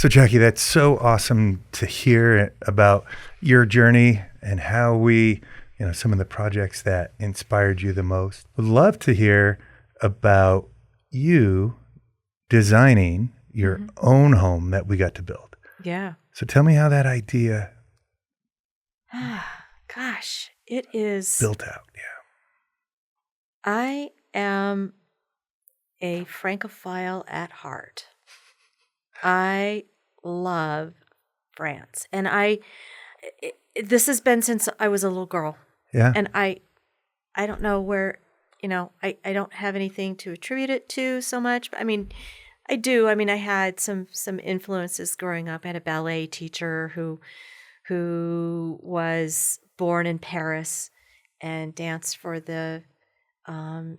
So, Jackie, that's so awesome to hear about your journey and how some of the projects that inspired you the most. Would love to hear about you designing your own home that we got to build. Yeah. So tell me how that idea Gosh, it is built out. Yeah. I am a Francophile at heart. I love France. And this has been since I was a little girl. Yeah. And I don't know where, I don't have anything to attribute it to so much. But I mean, I do. I mean, I had some influences growing up. I had a ballet teacher who was born in Paris and danced for the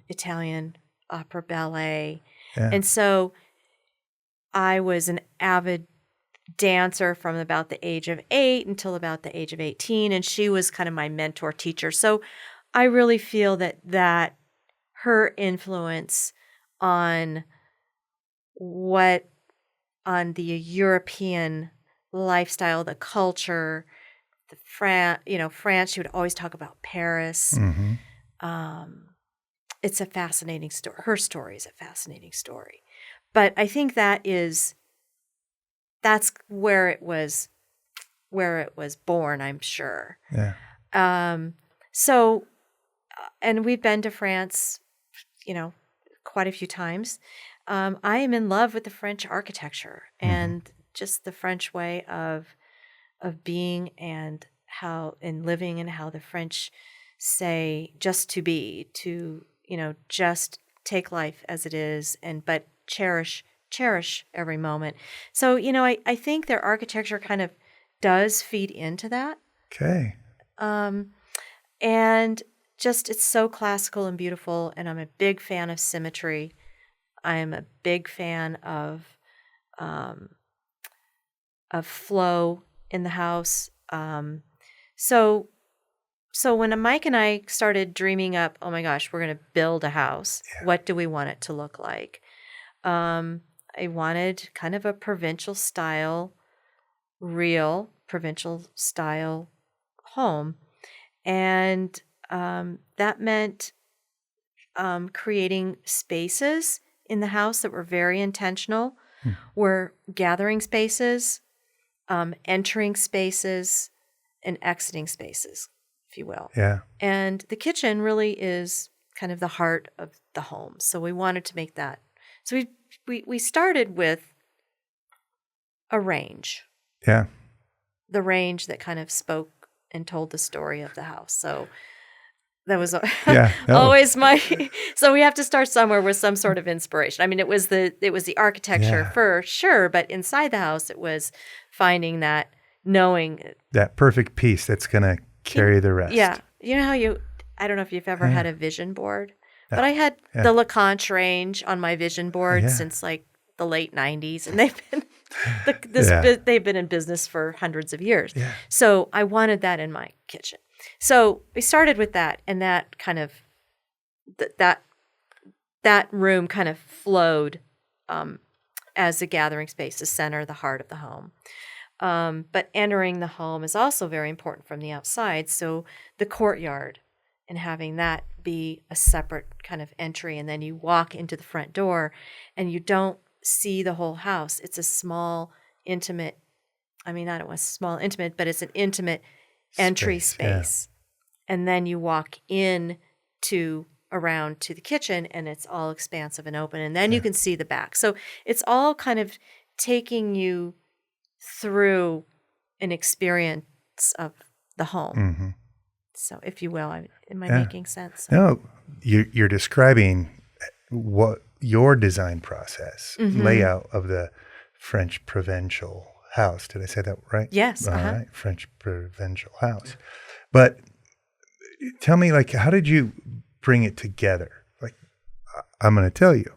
Italian opera ballet. Yeah. And so I was an avid dancer from about the age of 8 until about the age of 18. And she was kind of my mentor teacher. So I really feel that her influence on the European lifestyle, the culture, France, she would always talk about Paris. Mm-hmm. It's a fascinating story. Her story is a fascinating story. But I think that's where it was born, I'm sure. Yeah. And we've been to France, quite a few times. I am in love with the French architecture and just the French way of being and living, and how the French say just to be, just take life as it is, but cherish every moment. So, I think their architecture kind of does feed into that. Okay. And just, it's so classical and beautiful, and I'm a big fan of symmetry. I'm a big fan of flow in the house. So when Mike and I started dreaming up, oh my gosh, we're going to build a house. Yeah. What do we want it to look like? I wanted kind of a provincial style, real provincial style home. And that meant creating spaces in the house that were very intentional, were gathering spaces, entering spaces, and exiting spaces, if you will. Yeah. And the kitchen really is kind of the heart of the home. So we wanted to make that. So we started with a range. Yeah. The range that kind of spoke and told the story of the house. So that was always so we have to start somewhere with some sort of inspiration. I mean, it was the architecture for sure, but inside the house, it was finding that, knowing that perfect piece that's going to carry the rest. Yeah. You know how I don't know if you've ever had a vision board, but I had the LeConte range on my vision board since like the late 90s, and they've been in business for hundreds of years. Yeah. So I wanted that in my kitchen. So we started with that, and that kind of that room kind of flowed as the gathering space, the center, the heart of the home. But entering the home is also very important from the outside. So the courtyard, and having that be a separate kind of entry, and then you walk into the front door, and you don't see the whole house. It's a small, intimate. I mean, I don't want small, intimate, but it's an intimate entry space. Yeah. And then you walk in around to the kitchen, and it's all expansive and open, and then you can see the back. So it's all kind of taking you through an experience of the home. Mm-hmm. So if you will, am I making sense? No, you're describing what your design process, layout of the French Provincial house. Did I say that right? Yes. All right, French Provincial house. But tell me, how did you bring it together? I'm going to tell you,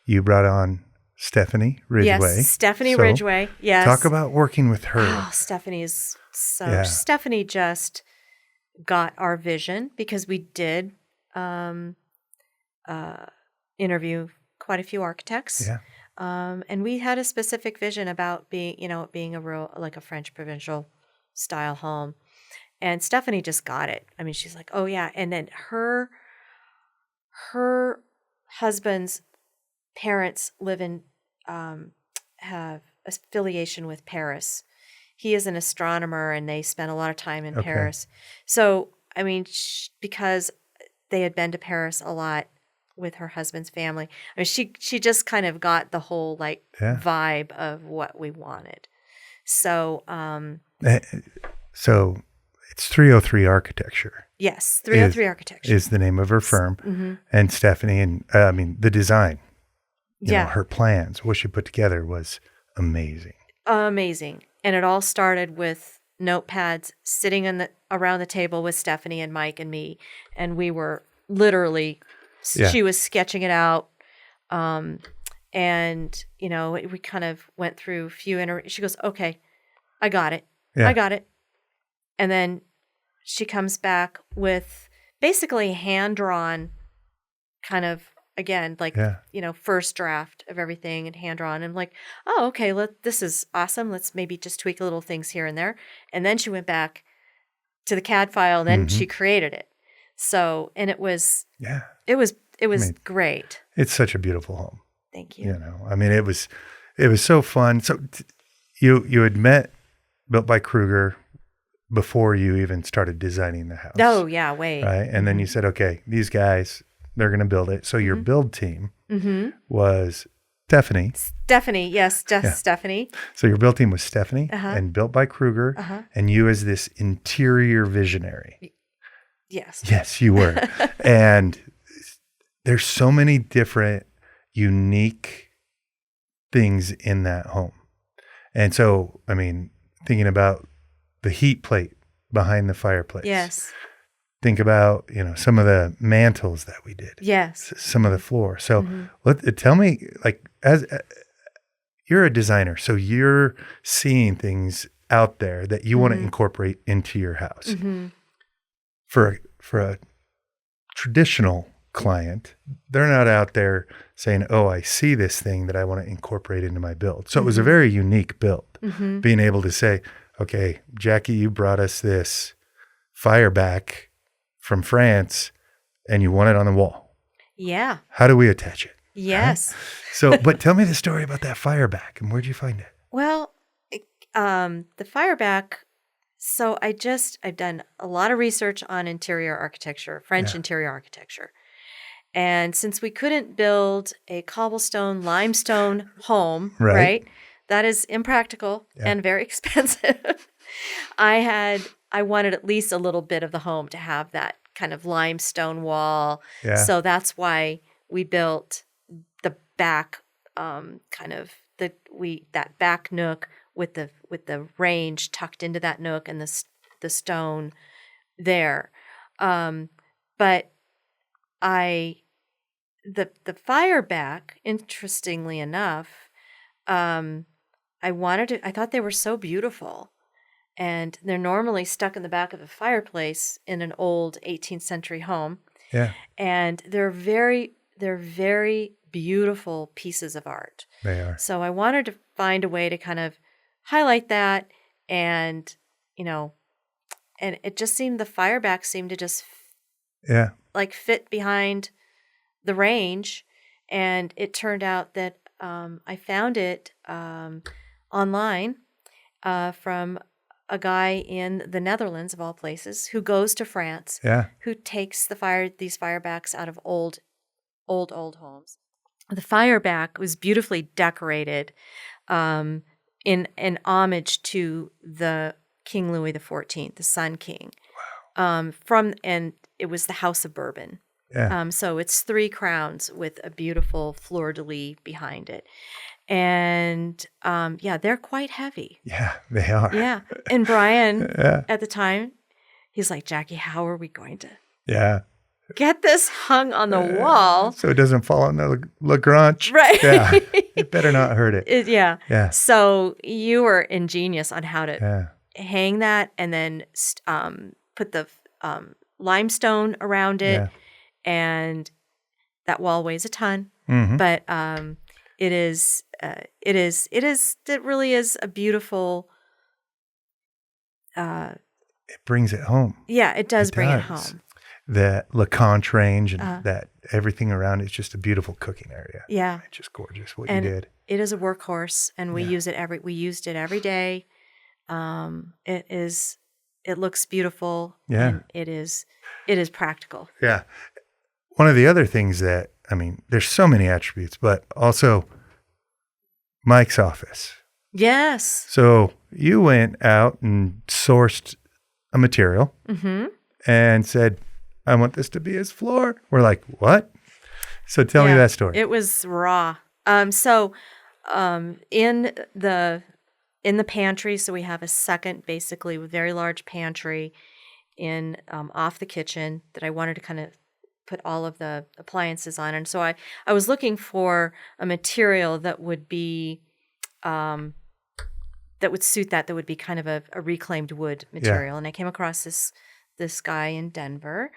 you brought on Stephanie Ridgway. Yes, Stephanie Ridgway. Yes. Talk about working with her. Oh, Stephanie is so. Yeah. Stephanie just got our vision, because we did interview quite a few architects. And we had a specific vision about being a real, like a French Provincial style home. And Stephanie just got it. I mean, she's like, oh yeah. And then her husband's parents have affiliation with Paris. He is an astronomer, and they spent a lot of time in Paris. So, I mean, because they had been to Paris a lot with her husband's family, I mean, she just kind of got the whole vibe of what we wanted. So, so it's 303 Architecture. Yes, 303 Architecture is the name of her firm, mm-hmm. and Stephanie, and I mean the design. You know, her plans, what she put together was amazing. Amazing. And it all started with notepads sitting around the table with Stephanie and Mike and me. And we were literally, she was sketching it out. And, you know, we kind of went through a few she goes, okay, I got it. Yeah. I got it. And then she comes back with basically hand-drawn kind of, again, first draft of everything and hand-drawn. And I'm like, oh, okay, this is awesome. Let's maybe just tweak little things here and there. And then she went back to the CAD file, and then she created it. So, and it was great. It's such a beautiful home. Thank you. You know, I mean, it was so fun. So you had met Built by Krueger before you even started designing the house. Oh, yeah, way. Right. And then you said, okay, these guys, they're going to build it. So your build team was Stephanie. Stephanie, yes, Stephanie. So your build team was Stephanie and Built by Krueger, and you as this interior visionary. Yes. Yes, you were. And there's so many different unique things in that home. And so, I mean, thinking about the heat plate behind the fireplace. Yes. Think about, you know, some of the mantles that we did. Yes. Some of the floor. So tell me, like, as you're a designer, so you're seeing things out there that you want to incorporate into your house. For a traditional client, they're not out there saying, oh, I see this thing that I want to incorporate into my build. So it was a very unique build, being able to say, okay, Jackie, you brought us this fireback from France and you want it on the wall. Yeah. How do we attach it? Yes. Right? So, but tell me the story about that fireback and where'd you find it? Well, the fireback, so I've done a lot of research on interior architecture, French interior architecture. And since we couldn't build a cobblestone, limestone home, right? That is impractical and very expensive. I wanted at least a little bit of the home to have that kind of limestone wall. Yeah. So that's why we built the back, that back nook with the range tucked into that nook and the stone there. But the fireback, interestingly enough, I thought they were so beautiful. And they're normally stuck in the back of a fireplace in an old 18th century home. Yeah. And they're very beautiful pieces of art. They are. So I wanted to find a way to kind of highlight that, and, you know, and it just seemed the fireback seemed to just fit behind the range. And it turned out that I found it online from a guy in the Netherlands, of all places, who goes to France, who takes these firebacks out of old homes. The fireback was beautifully decorated in homage to the King Louis XIV, the Sun King. Wow. And it was the House of Bourbon. Yeah. So it's 3 crowns with a beautiful fleur-de-lis behind it. And they're quite heavy. Yeah, they are. Yeah. And Brian, at the time, he's like, Jackie, how are we going to get this hung on the wall so it doesn't fall on the Lagrange? Right. Yeah. It better not hurt it. Yeah. So you were ingenious on how to hang that, and then put the limestone around it. Yeah. And that wall weighs a ton. Mm-hmm. But it is it really is a beautiful. It brings it home. Yeah, it does bring it does. home. That LeConte range and that everything around it's just a beautiful cooking area. Yeah, It's just gorgeous what and you did. it is a workhorse, and we Yeah. we used it every day. It looks beautiful. Yeah. And it is practical. Yeah. One of the other things that, I mean, there's so many attributes, but also Mike's office. Yes. So you went out and sourced a material and said, I want this to be his floor. We're like, what? So tell me that story. It was raw. In the pantry, so we have a second, basically, very large pantry in off the kitchen that I wanted to kind of put all of the appliances on. And so I was looking for a material that would be that would suit that would be kind of a reclaimed wood material. And I came across this guy in Denver,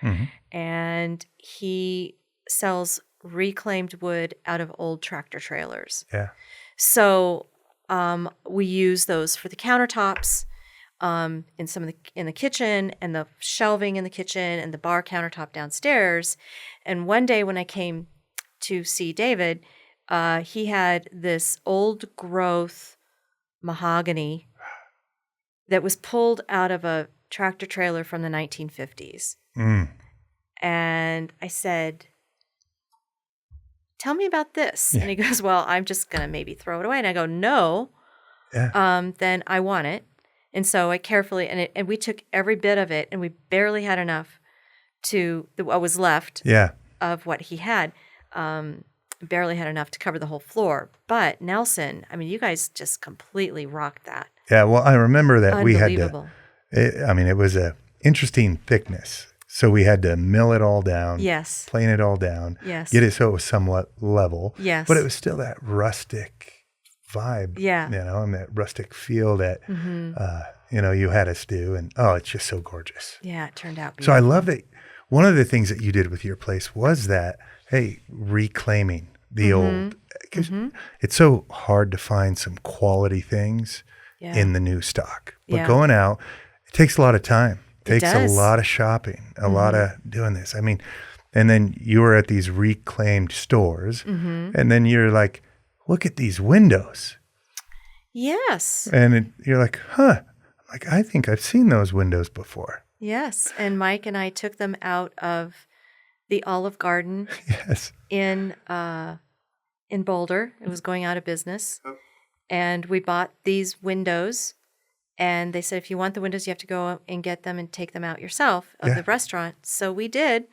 and he sells reclaimed wood out of old tractor trailers. Yeah. So we use those for the countertops in the kitchen, and the shelving in the kitchen, and the bar countertop downstairs. And one day when I came to see David, he had this old growth mahogany that was pulled out of a tractor trailer from the 1950s. And I said, tell me about this. And he goes, well, I'm just going to maybe throw it away. And I go, no, then I want it. And so I carefully, and we took every bit of it, and we barely had enough what was left of what he had. Barely had enough to cover the whole floor. But Nelson, I mean, you guys just completely rocked that. Yeah, well, I remember that we had Unbelievable. it was a interesting thickness. So we had to mill it all down. Yes. Plane it all down. Yes. Get it so it was somewhat level. Yes. But it was still that rustic vibe. Yeah. And that rustic feel that, you had us do. And, it's just so gorgeous. Yeah, it turned out So beautiful. I love that. One of the things that you did with your place was that, hey, reclaiming the old. 'Cause it's so hard to find some quality things in the new stock. But going out, it takes a lot of time. It takes a lot of shopping, a lot of doing this. I mean, and then you were at these reclaimed stores, and then you're like, look at these windows. Yes. And you're like, huh. I'm like, I think I've seen those windows before. Yes. And Mike and I took them out of the Olive Garden Yes. in Boulder. It was going out of business. And we bought these windows. And they said, if you want the windows, you have to go and get them and take them out yourself of the restaurant. So we did.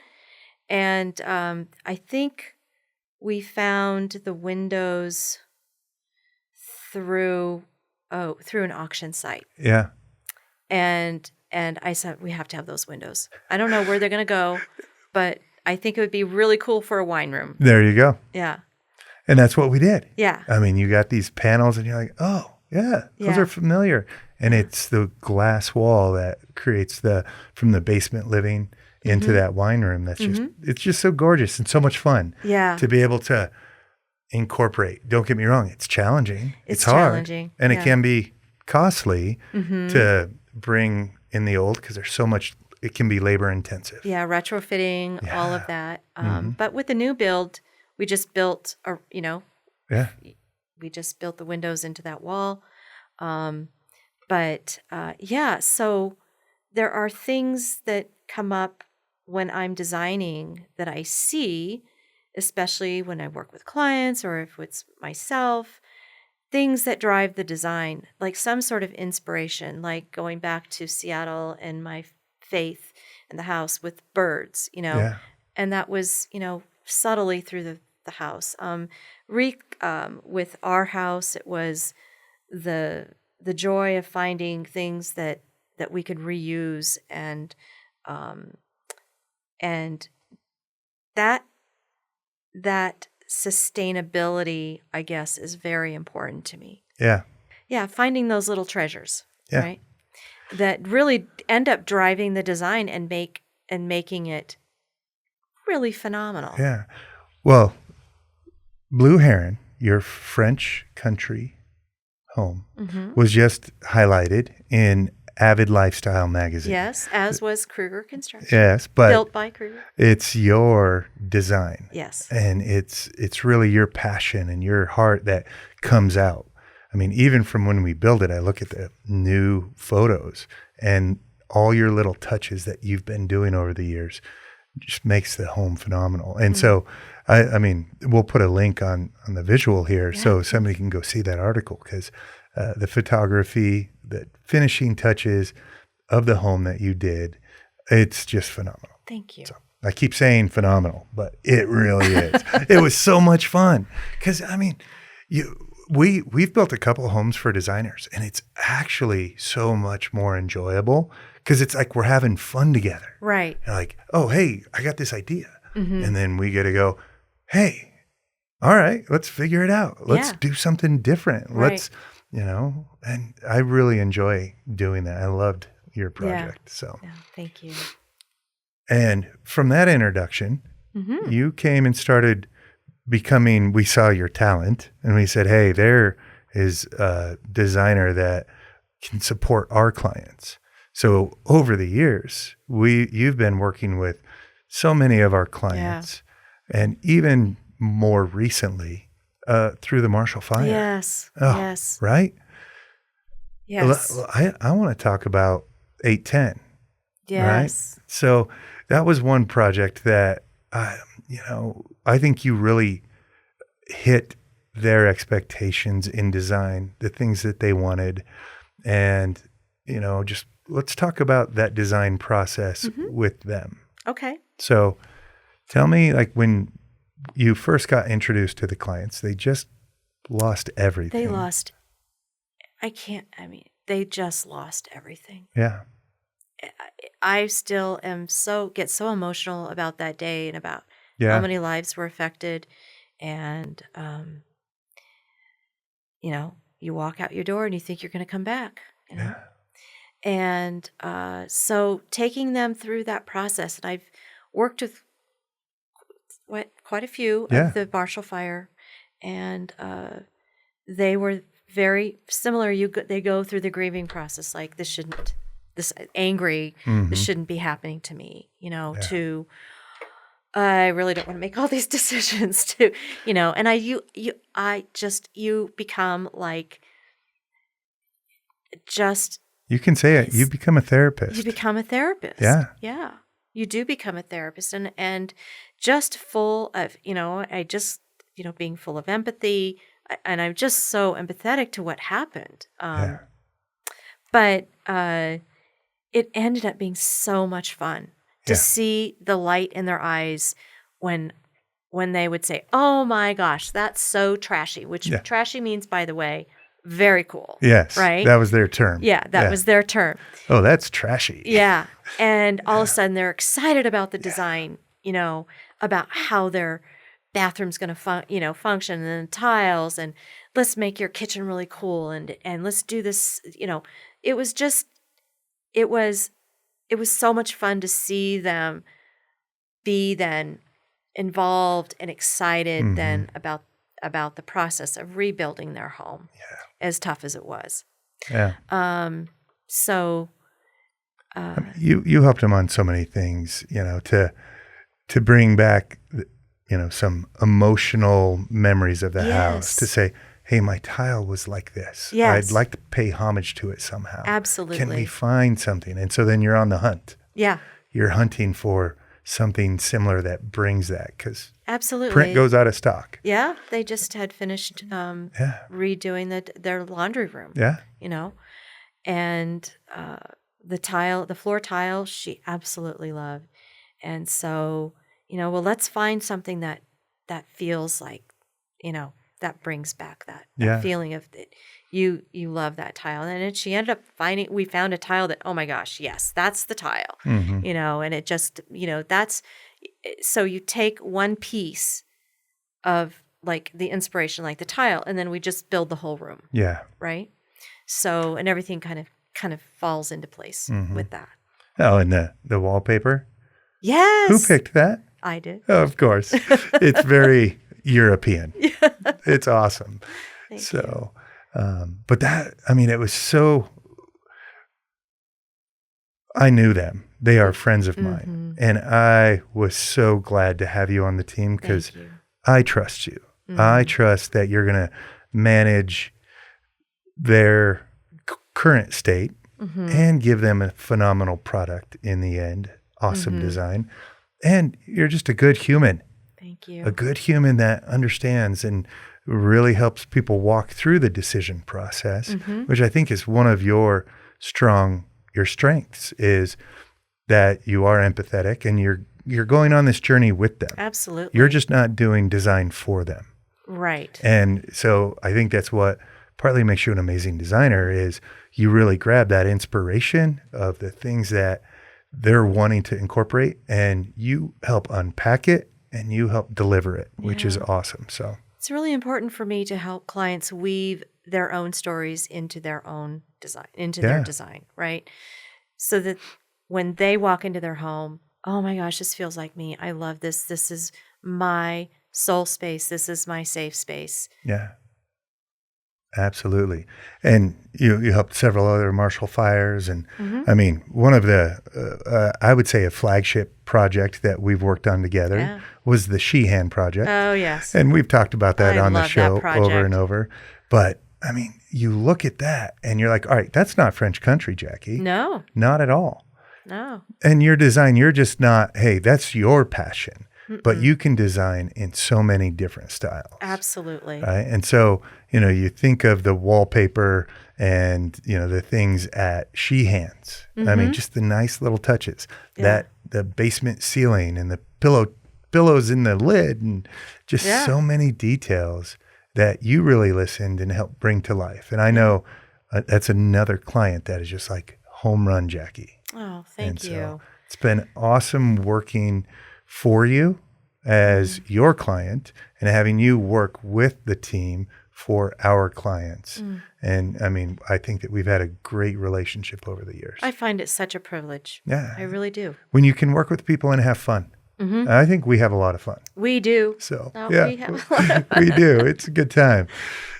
And I think we found the windows through an auction site. Yeah. And I said, we have to have those windows. I don't know where they're going to go, but I think it would be really cool for a wine room. There you go. Yeah. And that's what we did. Yeah. I mean, you got these panels and you're like, oh, yeah, those are familiar. And it's the glass wall that creates from the basement living into that wine room. That's it's just so gorgeous and so much fun. Yeah. To be able to incorporate. Don't get me wrong. It's challenging. It's hard. Challenging. And it can be costly to bring in the old because there's so much, it can be labor intensive. Yeah. Retrofitting, all of that. But with the new build, we just built, we just built the windows into that wall. So there are things that come up when I'm designing that I see, especially when I work with clients or if it's myself, things that drive the design, like some sort of inspiration, like going back to Seattle and my faith in the house with birds, and that was, subtly through the house. With our house, it was the joy of finding things that we could reuse and that sustainability, I guess, is very important to me. Yeah. Yeah, finding those little treasures, Yeah. right? That really end up driving the design and making it really phenomenal. Yeah. Well, Blue Heron your French country home Mm-hmm. was just highlighted in Avid Lifestyle magazine. Yes, as was Krueger Construction. Yes, but Built by Krueger. it's your design. Yes. And it's really your passion and your heart that comes out. I mean, even from when we build it, I look at the new photos and all your little touches that you've been doing over the years just makes the home phenomenal. And so, I mean, we'll put a link on the visual here so somebody can go see that article, because the photography, the finishing touches of the home that you did, it's just phenomenal. Thank you. So I keep saying phenomenal, but it really is. It was so much fun because, I mean, we've built a couple homes for designers, and it's actually so much more enjoyable because it's like we're having fun together. Right. And like, oh, hey, I got this idea. And then we get to go, hey, all right, let's figure it out. Let's do something different. Right. Let's, and I really enjoy doing that. I loved your project. So, Yeah, thank you. and from that introduction, you came and started becoming, we saw your talent and we said, hey, there is a designer that can support our clients. So over the years, you've been working with so many of our clients, and even more recently through the Marshall Fire. Yes. Oh, Yes. Right? Yes. Well, I want to talk about 810. Yes. Right? So that was one project that, I think you really hit their expectations in design, the things that they wanted. And, just let's talk about that design process with them. Okay. So tell me, like, when you first got introduced to the clients, they just lost everything. They just lost everything. Yeah. I still get so emotional about that day and about how many lives were affected. And, you walk out your door and you think you're going to come back. Yeah. And so taking them through that process, and I've worked with quite a few of the Marshall Fire, and they were very similar. They go through the grieving process, like this shouldn't be happening to me, to I really don't want to make all these decisions to, and you become like just. You can say it. You become a therapist. You become a therapist. Yeah. Yeah. You do become a therapist, and just full of, being full of empathy, and I'm just so empathetic to what happened. But it ended up being so much fun to see the light in their eyes when they would say, "Oh my gosh, that's so trashy," which trashy means, by the way, very cool. Yes. Right? That was their term. Yeah, that was their term. Oh, that's trashy. Yeah. And all of a sudden they're excited about the design, about how their bathroom's going to function, and the tiles, and let's make your kitchen really cool, and let's do this, it was so much fun to see them be then involved and excited then about the process of rebuilding their home, as tough as it was. Yeah. So you helped them on so many things, to bring back, some emotional memories of the house, to say, hey, my tile was like this. Yes. I'd like to pay homage to it somehow. Absolutely. Can we find something? And so then you're on the hunt. Yeah. You're hunting for something similar that brings that, because absolutely print goes out of stock. Yeah. They just had finished redoing their laundry room. Yeah. And the floor tile, she absolutely loved. And so, let's find something that feels like, that brings back that feeling of that you love that tile. And she ended up we found a tile that, oh my gosh, yes, that's the tile, and it just, so you take one piece of like the inspiration, like the tile, and then we just build the whole room. Yeah. Right. So, and everything kind of falls into place with that. Oh, and the wallpaper? Yes. Who picked that? I did. Oh, of course. It's very European. It's awesome. Thank you. So, but that, I mean, it was so, I knew them. They are friends of mine. And I was so glad to have you on the team because Thank you. I trust you. I trust that you're going to manage their current state and give them a phenomenal product in the end. Awesome design. And you're just a good human. Thank you. A good human that understands and really helps people walk through the decision process, which I think is one of your strengths is that you are empathetic and you're going on this journey with them. Absolutely. You're just not doing design for them. Right. And so I think that's what partly makes you an amazing designer is you really grab that inspiration of the things that they're wanting to incorporate and you help unpack it and you help deliver it, which is awesome. So it's really important for me to help clients weave their own stories into their own design, into their design, right? So that when they walk into their home, oh my gosh, this feels like me. I love this. This is my soul space. This is my safe space. Yeah, absolutely. And you helped several other Marshall fires. And I mean, one of the, I would say a flagship project that we've worked on together was the Sheehan project. Oh, yes. And we've talked about that I on the love show that project. over and over. But I mean, you look at that and you're like, all right, that's not French country, Jackie. No. Not at all. No. And your design, you're just not, hey, that's your passion. But you can design in so many different styles. Absolutely. Right. And so, you think of the wallpaper and, the things at Sheehan's. I mean, just the nice little touches. That the basement ceiling and the pillows in the lid and just so many details that you really listened and helped bring to life. And I know that's another client that is just like home run, Jackie. Oh, thank you. So it's been awesome working for you as your client and having you work with the team for our clients. And I mean, I think that we've had a great relationship over the years. I find it such a privilege. Yeah. I really do. When you can work with people and have fun. I think we have a lot of fun. We do. So, We have a lot of fun. we do. It's a good time.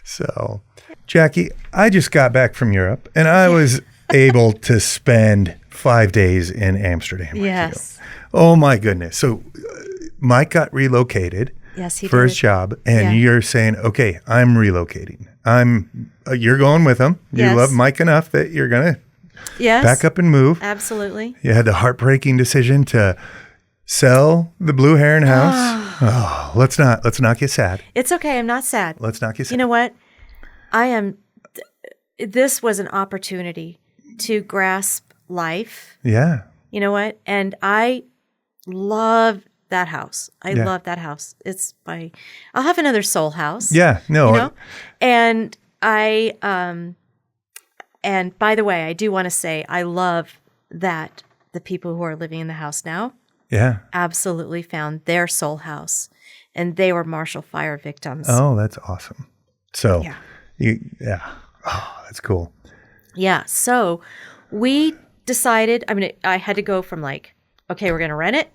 So, Jackie, I just got back from Europe and I was able to spend 5 days in Amsterdam with you. Oh my goodness. So Mike got relocated for his job and you're saying, okay, I'm relocating. You're going with him. You love Mike enough that you're going to back up and move. Absolutely. You had the heartbreaking decision to sell the Blue Heron house. Oh, let's not get sad. It's okay. I'm not sad. Let's not get sad. You know what? This was an opportunity to grasp life. Yeah. You know what? And I love that house. I love that house. I'll have another soul house. Yeah. No. And and by the way, I do want to say I love that the people who are living in the house now absolutely found their soul house and they were Marshall Fire victims. Oh, that's awesome. So, oh, that's cool. Yeah. So we decided, I had to go from like, okay, we're going to rent it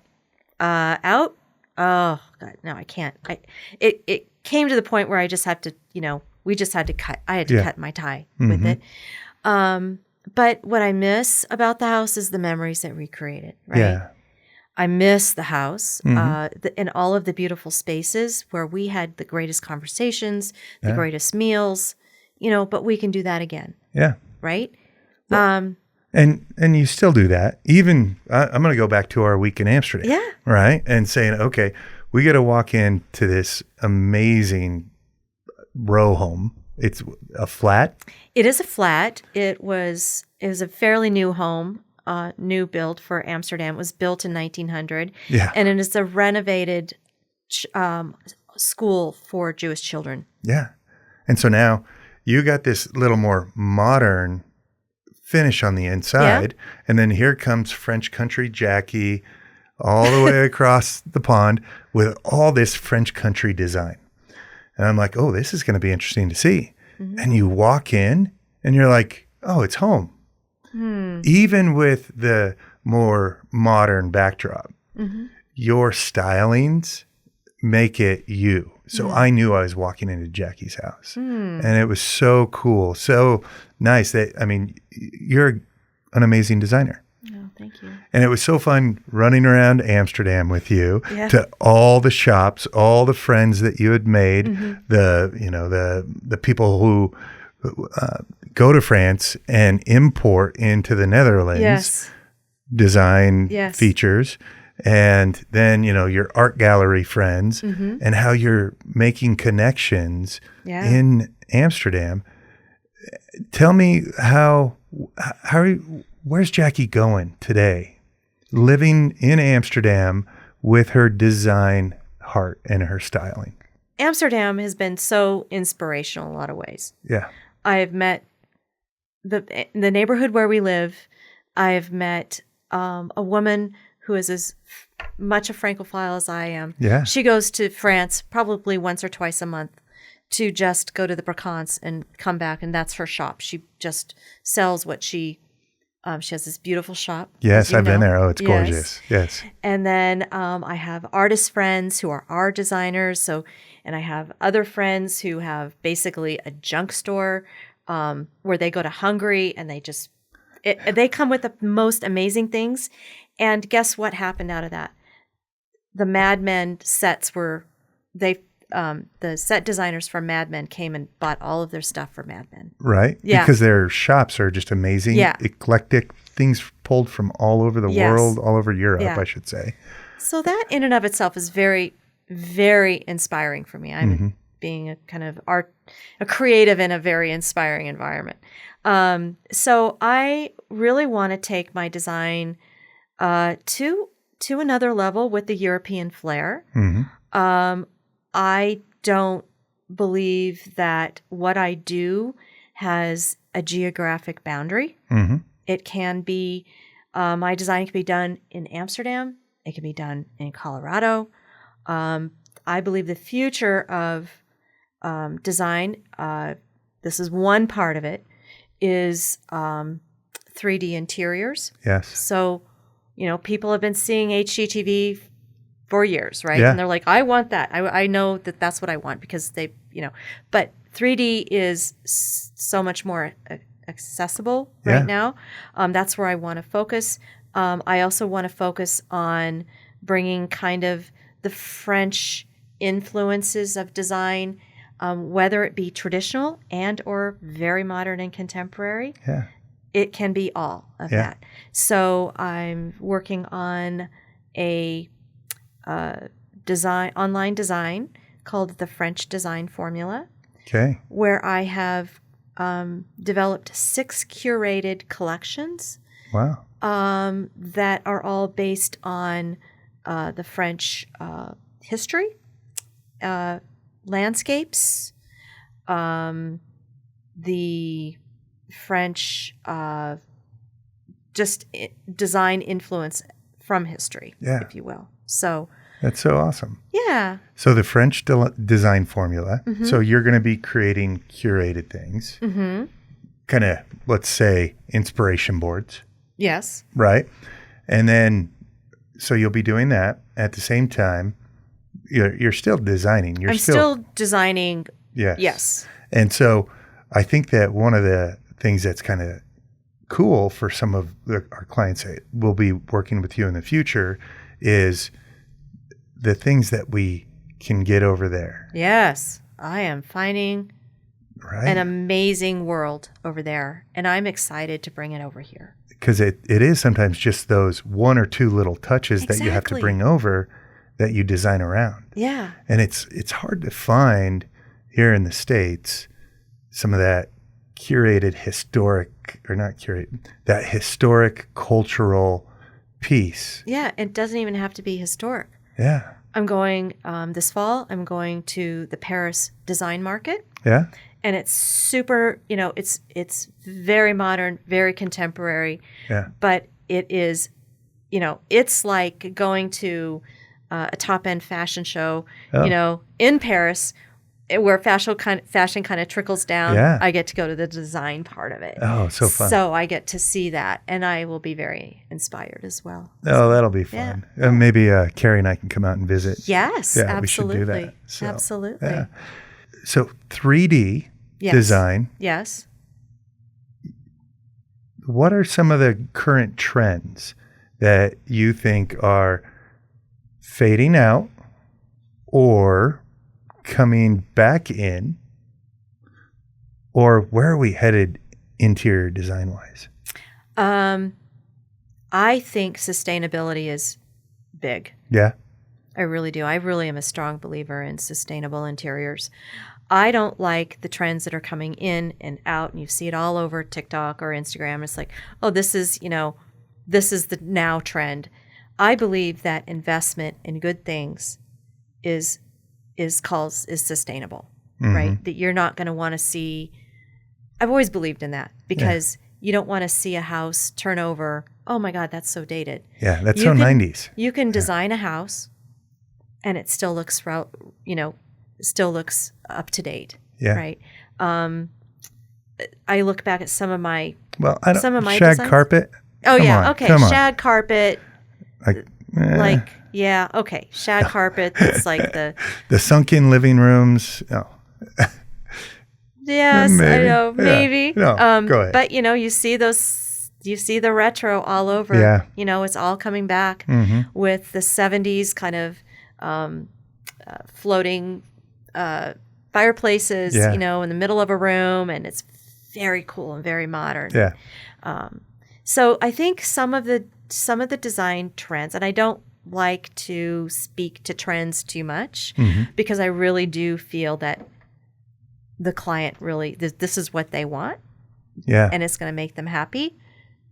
out. Oh God, no, I can't. It came to the point where I just had to, we just had to cut. I had to cut my tie with it. But what I miss about the house is the memories that we created, right? Yeah. I miss the house and all of the beautiful spaces where we had the greatest conversations, the greatest meals, but we can do that again. Yeah. Right? Well, and you still do that. Even, I'm going to go back to our week in Amsterdam. Yeah. Right? And saying, okay, we got to walk into this amazing row home. It's a flat. It is a flat. It was a fairly new home. New build for Amsterdam. It was built in 1900. Yeah. And it is a renovated school for Jewish children. Yeah. And so now you got this little more modern finish on the inside. Yeah. And then here comes French country Jackie all the way across the pond with all this French country design. And I'm like, oh, this is going to be interesting to see. Mm-hmm. And you walk in and you're like, oh, it's home. Even with the more modern backdrop, your stylings make it you. So I knew I was walking into Jackie's house. And it was so cool, so nice that, I mean, you're an amazing designer. Oh, thank you. And it was so fun running around Amsterdam with you Yeah. to all the shops, all the friends that you had made, the people who go to France and import into the Netherlands Yes. design Yes. features. And then, your art gallery friends and how you're making connections Yeah. in Amsterdam. Tell me where's Jackie going today? Living in Amsterdam with her design heart and her styling. Amsterdam has been so inspirational in a lot of ways. Yeah. I have met the neighborhood where we live. I have met a woman who is as much a Francophile as I am. Yeah. She goes to France probably once or twice a month to just go to the Bracons and come back, and that's her shop. She just sells what she has this beautiful shop. Yes, as you I've been know. there. Oh, it's Yes. gorgeous. Yes. And then I have artist friends who are art designers. And I have other friends who have basically a junk store where they go to Hungary and they come with the most amazing things. And guess what happened out of that? The Mad Men sets the set designers from Mad Men came and bought all of their stuff for Mad Men. Right? Yeah. Because their shops are just amazing, Yeah. eclectic, things pulled from all over the Yes. world, all over Europe, Yeah. I should say. So that in and of itself is very, very inspiring for me. I'm being a kind of a creative in a very inspiring environment. So I really want to take my design to another level with the European flair. I don't believe that what I do has a geographic boundary. It can be, my design can be done in Amsterdam. It can be done in Colorado. I believe the future of design, this is one part of it, is 3D interiors. Yes. So, people have been seeing HGTV for years, right? Yeah. And they're like, I want that. I know that that's what I want because but 3D is so much more accessible right now. That's where I want to focus. I also want to focus on bringing kind of the French influences of design, whether it be traditional and or very modern and contemporary. Yeah. It can be all of that. So I'm working on a online design called the French Design Formula. Okay. Where I have developed 6 curated collections. Wow. That are all based on the French history, landscapes, the French design influence from history, if you will. So that's so awesome. Yeah. So the French design formula. So you're going to be creating curated things, kind of, let's say, inspiration boards. Yes. Right. And then, so you'll be doing that at the same time. You're still designing. I'm still designing. Yes. Yes. And so I think that one of the things that's kind of cool for some of our clients that will be working with you in the future is the things that we can get over there. Yes. I am finding an amazing world over there, and I'm excited to bring it over here. Because it is sometimes just those 1 or 2 little touches that you have to bring over that you design around. Yeah. And it's hard to find here in the States some of that curated that historic cultural piece. Yeah, it doesn't even have to be historic. Yeah. I'm going this fall. I'm going to the Paris Design Market. Yeah. And it's super, it's very modern, very contemporary. Yeah. But it is, it's like going to a top-end fashion show, in Paris where fashion kind of trickles down, Yeah. I get to go to the design part of it. Oh, so fun. So I get to see that, and I will be very inspired as well. Oh, that'll be fun. Yeah. Maybe Carrie and I can come out and visit. Yes, Yeah, absolutely. we should do that. So, Absolutely. yeah. So 3D Yes. design, Yes. what are some of the current trends that you think are fading out or coming back in, or where are we headed interior design wise? I think sustainability is big. Yeah. I really do. I really am a strong believer in sustainable interiors. I don't like the trends that are coming in and out, and you see it all over TikTok or Instagram. It's like, oh, this is the now trend. I believe that investment in good things is sustainable, right? That you're not going to want to see. I've always believed in that because you don't want to see a house turn over. Oh my God, that's so dated. Yeah, that's so 90s. You can design a house, and it still looks, still looks up to date. Yeah. Right. I look back at some of my shag designs. carpet. Oh Come yeah. on, Okay. come on. Shag carpet. Yeah. Okay. Shag carpet. That's like the. The sunken living rooms. Oh. Yes, Maybe. I know. Maybe. Yeah. No, go ahead. But you see the retro all over. Yeah. It's all coming back with the 70s kind of floating fireplaces, in the middle of a room, and it's very cool and very modern. Yeah. So I think some of the design trends, and I don't like to speak to trends too much because I really do feel that the client really, this is what they want. Yeah. And it's going to make them happy.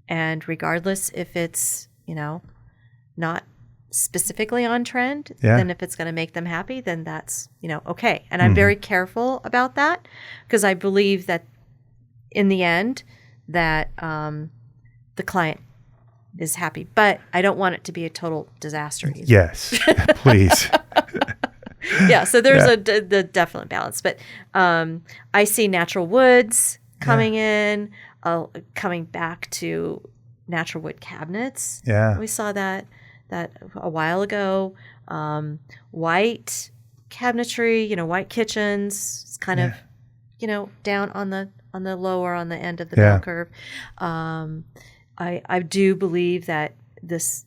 And regardless if it's, not specifically on trend, then if it's going to make them happy, then that's, okay. And I'm very careful about that because I believe that in the end that the client is happy, but I don't want it to be a total disaster either. Yes, please. Yeah, so there's the definite balance, but I see natural woods coming in, coming back to natural wood cabinets. Yeah, we saw that a while ago. White cabinetry, white kitchens. It's kind of down on the lower on the end of the bell curve. I do believe that this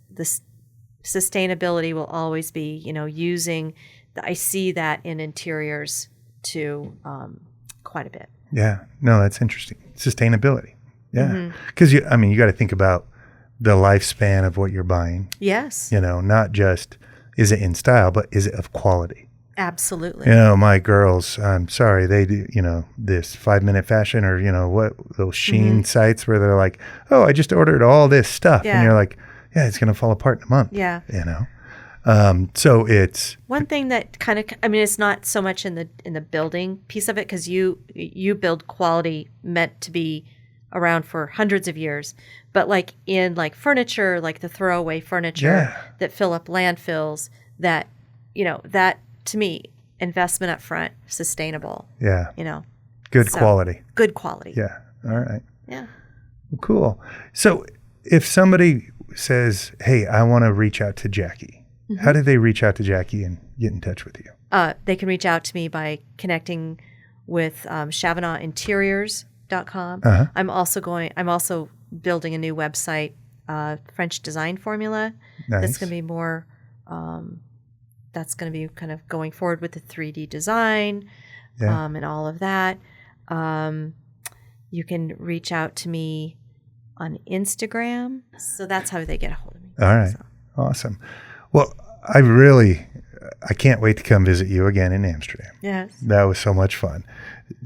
sustainability will always be using. I see that in interiors too quite a bit. Yeah. No, that's interesting. Sustainability. Yeah. Because you got to think about the lifespan of what you're buying. Yes. Not just is it in style, but is it of quality? Absolutely. My girls, I'm sorry, they do, this 5-minute fashion or, what those Shein sites where they're like, oh, I just ordered all this stuff. Yeah. And you're like, yeah, it's going to fall apart in a month. Yeah. So it's one thing that kind of, it's not so much in the building piece of it because you build quality meant to be around for hundreds of years, but like in furniture, like the throwaway furniture that fill up landfills, that that to me, investment up front, sustainable. Yeah. Good quality. Good quality. Yeah. All right. Yeah. Well, cool. So if somebody says, hey, I want to reach out to Jackie, how do they reach out to Jackie and get in touch with you? They can reach out to me by connecting with ChavanauxInteriors.com. I'm also building a new website, French Design Formula. Nice. That's going to be more, that's going to be kind of going forward with the 3D design and all of that. You can reach out to me on Instagram. So that's how they get a hold of me. All right. So. Awesome. Well, I can't wait to come visit you again in Amsterdam. Yes. That was so much fun.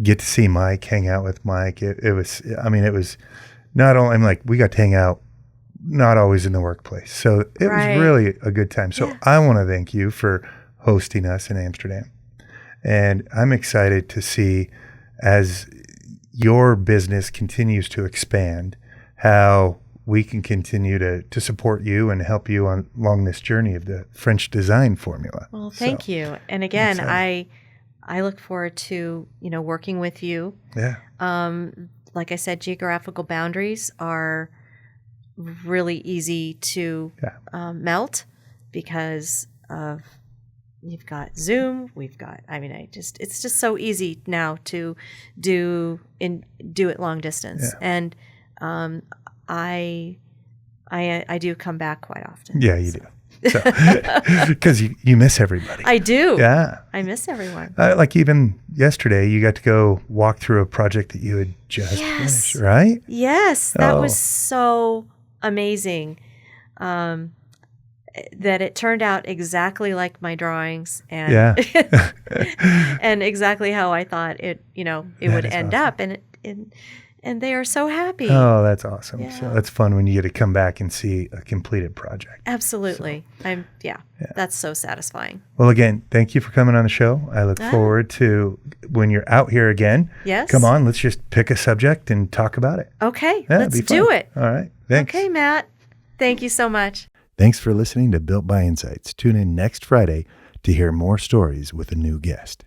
Get to see Mike, hang out with Mike. It was not only, we got to hang out, not always in the workplace. So it was really a good time. So I want to thank you for hosting us in Amsterdam. And I'm excited to see as your business continues to expand, how we can continue to support you and help you along this journey of the French design formula. Well, thank you. And again, I I look forward to, working with you. Yeah. Like I said, geographical boundaries are really easy to melt because of you've got Zoom. It's just so easy now to do it long distance, and I do come back quite often. Yeah, you do. Because you miss everybody. I do. Yeah. I miss everyone. Like even yesterday, you got to go walk through a project that you had just finished, right? Yes. That was so amazing. That it turned out exactly like my drawings and and exactly how I thought it would end up. And they are so happy. Oh, that's awesome. Yeah. So that's fun when you get to come back and see a completed project. Absolutely. So, that's so satisfying. Well, again, thank you for coming on the show. I look forward to when you're out here again. Yes. Come on, let's just pick a subject and talk about it. Okay, let's do it. All right. Thanks. Okay, Matt. Thank you so much. Thanks for listening to Built by Insights. Tune in next Friday to hear more stories with a new guest.